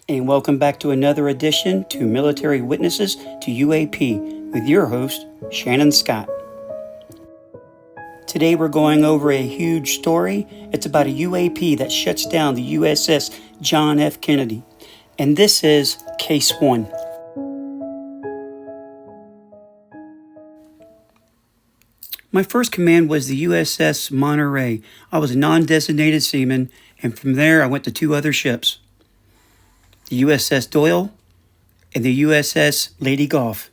And welcome back to another edition to Military Witnesses to UAP with your host, Shannon Scott. Today we're going over a huge story. It's about a UAP that shuts down the USS John F. Kennedy. And this is Case 1. My first command was the USS Monterey. I was a non-designated seaman, and from there I went to two other ships, the USS Doyle and the USS Lady Golf.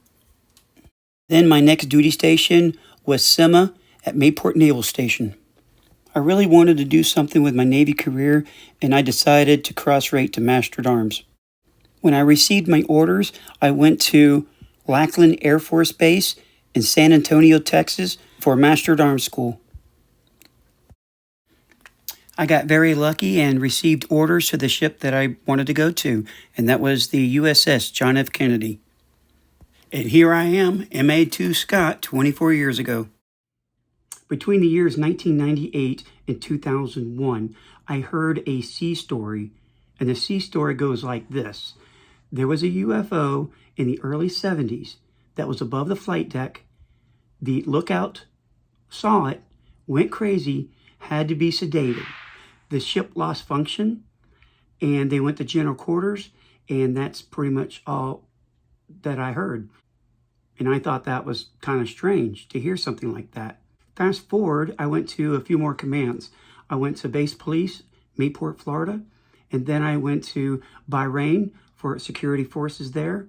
Then my next duty station was SEMA at Mayport Naval Station. I really wanted to do something with my Navy career, and I decided to cross-rate to Master at Arms. When I received my orders, I went to Lackland Air Force Base in San Antonio, Texas for Master at Arms School. I got very lucky and received orders to the ship that I wanted to go to, and that was the USS John F. Kennedy. And here I am, MA2 Scott, 24 years ago. Between the years 1998 and 2001, I heard a sea story, and the sea story goes like this. There was a UFO in the early 70s that was above the flight deck. The lookout saw it, went crazy, had to be sedated. The ship lost function, and they went to general quarters, and that's pretty much all that I heard. And I thought that was kind of strange to hear something like that. Fast forward, I went to a few more commands. I went to Base Police, Mayport, Florida, and then I went to Bahrain for security forces there.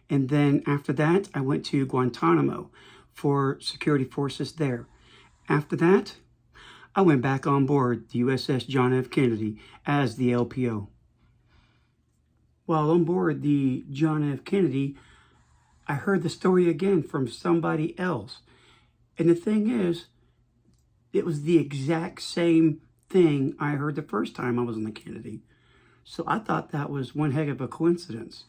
And then after that, I went to Guantanamo for security forces there. After that, I went back on board the USS John F. Kennedy as the LPO. While on board the John F. Kennedy, I heard the story again from somebody else. And the thing is, it was the exact same thing I heard the first time I was on the Kennedy. So I thought that was one heck of a coincidence,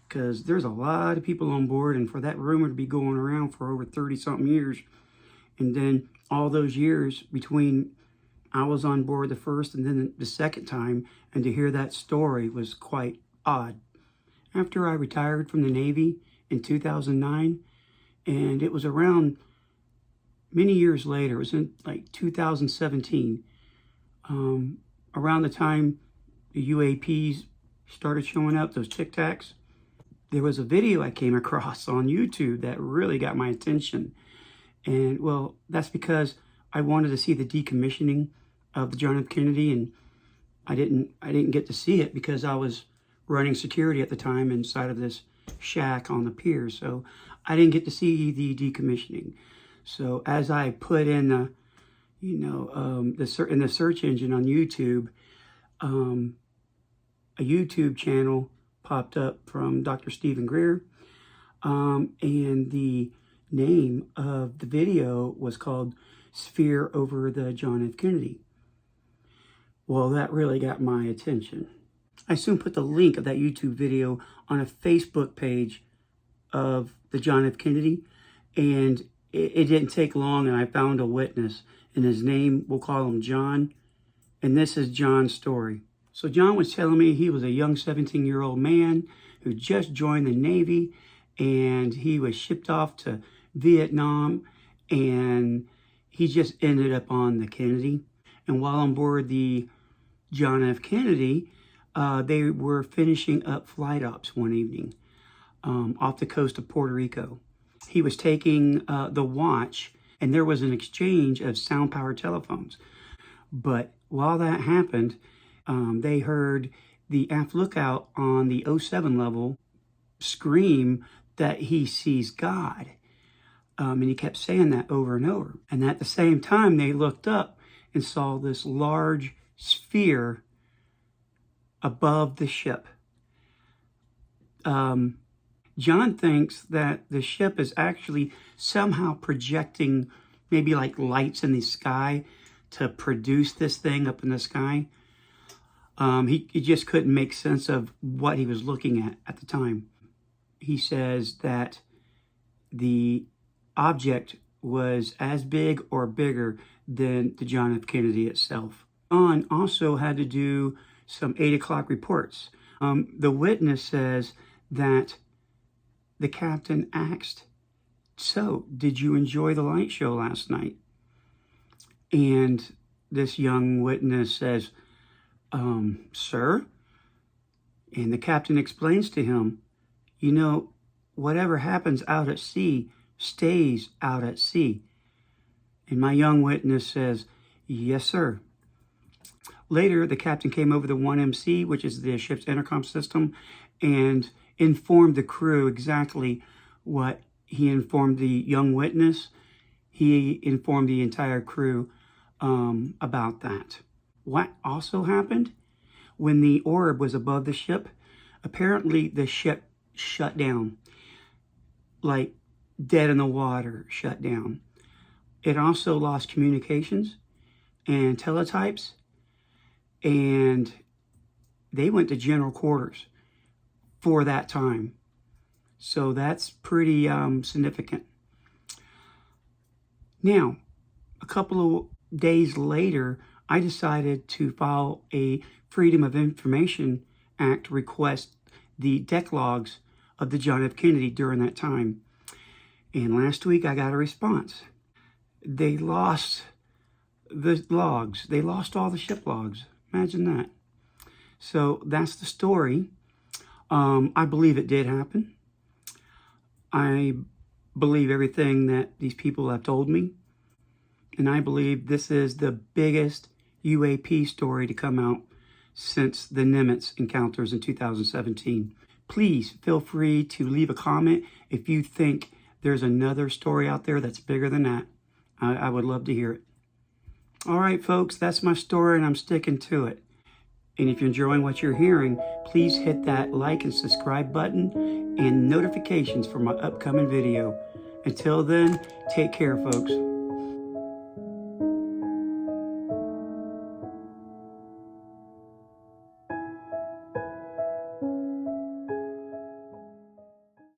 because there's a lot of people on board, and for that rumor to be going around for over 30-something years, and then all those years between I was on board the first and then the second time, and to hear that story was quite odd. After I retired from the Navy in 2009, and it was around many years later, it was in like 2017, around the time the UAPs started showing up, those Tic Tacs, there was a video I came across on YouTube that really got my attention. And well, that's because I wanted to see the decommissioning of the John F. Kennedy, and I didn't get to see it because I was running security at the time inside of this shack on the pier. So I didn't get to see the decommissioning. So as I put in the, in the search engine on YouTube, a YouTube channel popped up from Dr. Stephen Greer, and the name of the video was called Sphere Over the John F. Kennedy. Well, that really got my attention. I soon put the link of that YouTube video on a Facebook page of the John F. Kennedy, and it didn't take long, and I found a witness, and his name, we'll call him John, and this is John's story. So John was telling me he was a young 17-year-old man who just joined the Navy, and he was shipped off to Vietnam, and he just ended up on the Kennedy. And while on board the John F. Kennedy, they were finishing up flight ops one evening off the coast of Puerto Rico. He was taking the watch, and there was an exchange of sound-powered telephones. But while that happened, they heard the aft lookout on the 07 level scream that he sees God. And he kept saying that over and over. And at the same time, they looked up and saw this large sphere above the ship. John thinks that the ship is actually somehow projecting maybe like lights in the sky to produce this thing up in the sky. He just couldn't make sense of what he was looking at the time. He says that the object was as big or bigger than the John F. Kennedy itself. John also had to do some 8 o'clock reports. The witness says that the captain asked, "So, did you enjoy the light show last night?" And this young witness says, "Sir?" And the captain explains to him, "You know, whatever happens out at sea stays out at sea." And my young witness says, "Yes, sir." Later, the captain came over the 1MC, which is the ship's intercom system, and informed the crew exactly what he informed the young witness. He informed the entire crew about that. What also happened? When the orb was above the ship, apparently the ship shut down, like dead in the water, shut down. It also lost communications and teletypes, and they went to general quarters for that time. So that's pretty significant. Now, a couple of days later, I decided to file a Freedom of Information Act request, the deck logs of the John F. Kennedy during that time. And last week I got a response. They lost the logs. They lost all the ship logs. Imagine that. So that's the story. I believe it did happen. I believe everything that these people have told me. And I believe this is the biggest UAP story to come out since the Nimitz encounters in 2017. Please feel free to leave a comment if you think there's another story out there that's bigger than that. I would love to hear it. All right, folks, that's my story, and I'm sticking to it. And if you're enjoying what you're hearing, please hit that like and subscribe button and notifications for my upcoming video. Until then, take care, folks.